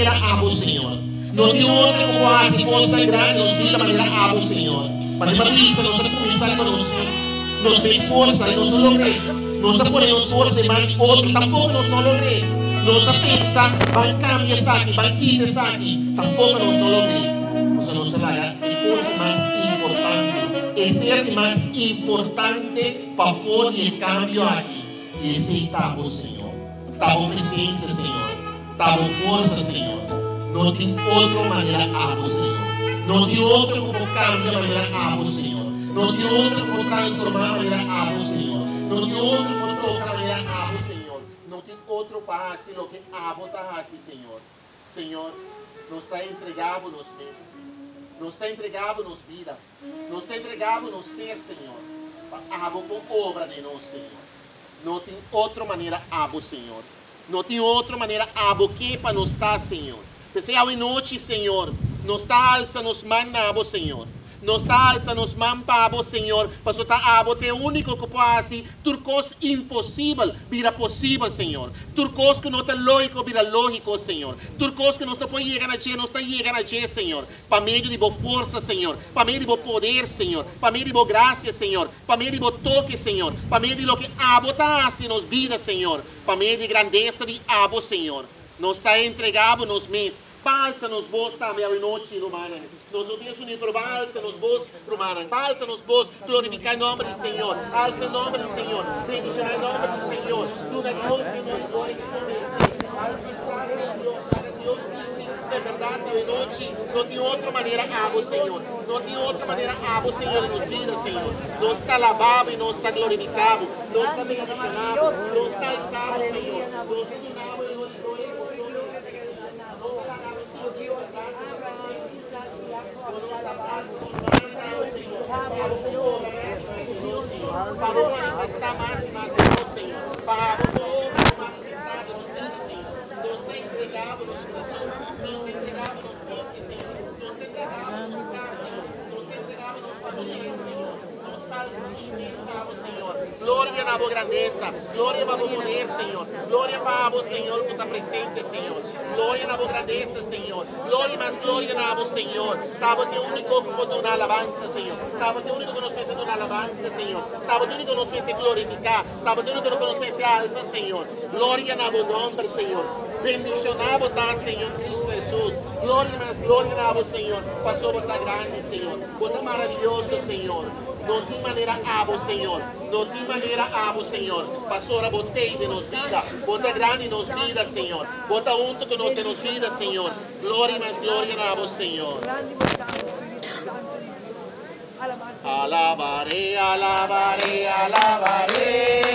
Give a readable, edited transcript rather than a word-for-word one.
amo, Senhor. Não tem outra coisa coisa grande nos vida maneira amo, Senhor. Para uma vez nós começar com nos fez força e nós logrei. Nós ponemos força de mais outro, tampouco nós não logrei. Nós pensa, vai cambiar isso aqui, vai quitar isso aqui, tampouco nós não logrei. Nós trabalhar em coisa mais importante. Esse é o mais importante para fazer o cambio aqui. E esse está o Senhor. Está a presença, Senhor. Está a força, Senhor. Não tem outra maneira amo, Senhor. Não tem outra como cambiar a maneira amo, Senhor. Não tem outra como transformar a maneira amo, Senhor. Não tem outra como tocar a maneira amo, Senhor. Não tem outro para fazer o que amo está fazendo, Senhor. Senhor, nos está entregado nos pés. Nos está entregado nos vida. Nos está entregado nos ser, Senhor. Amo com obra de nós, Senhor. Não tem outra maneira amo, Senhor. Não tem outra maneira amo que para nos estar, Senhor. Pensei ao noite, Senhor, nos está alça, nos manda, Senhor. Nos está alça, nos manda, Senhor. Para so tá abo, é o único que pode fazer. Turcos impossível, vira possível, Senhor. Turcos que não está lógico, vira lógico, Senhor. Turcos que não está pode chegar a G, não está chegando a G, Senhor. Para meio de boa força, Senhor. Para meio de boa poder, Senhor. Para meio de boa graça, Senhor. Para meio de boa toque, Senhor. Para meio de lo que abo está assim nos vidas, Senhor. Para meio de grandeza de abo, Senhor. Nos está entregado nos meses. Balsa nos bos também a noite, romana. Nos dias unidos, balsa nos bos, romana. Balsa nos bos, glorificar o nome do Senhor. Alça o nome do Senhor. Bendicionar o nome do Senhor. Tudo é Deus que nos glória que somos. Alça Deus, Deus é verdade, a noite. Não tem outra maneira, amo, Senhor. Não tem outra maneira, amo, Senhor, nos vidas, Senhor. Não está lavado e não está glorificado. Não está bendicionado. Não está alçado, Senhor. Não está unado e não para manifestar mais e mais o Senhor, para manifestar nos vidas, Senhor. Deus tem entregado nos corações, Deus tem entregado nos postos, Senhor. Deus tem entregado nos lugares, Senhor. Deus tem entregado nos famílias, Senhor. Nos salvos, Senhor. Glória na boa grandeza, glória para o poder, Senhor. Glória para o Senhor que está presente, Senhor. Glória na boa grandeza, Senhor. Glória mais glória na boa Senhor. Estava o único que pode dar alabança, Senhor. Estava o único que nos pensa dar alabança, Senhor. Estava o único que nos pensa glorificar. Estava o único que nos pensa alça, Senhor. Glória na boa nome, Senhor. Bendicionado está, Senhor Cristo Jesus. Glória mais glória na boa Senhor. Passou por grande, Senhor. Bota maravilhoso, Senhor. Não tem maneira abo, Senhor. Não tem maneira abo, Senhor. Passou a botei de nos vida. Bota grande nos vida, Senhor. Bota unto que nos vida, Senhor. Glória mais glória na abo, Senhor. Alabaré, alabaré, alabaré.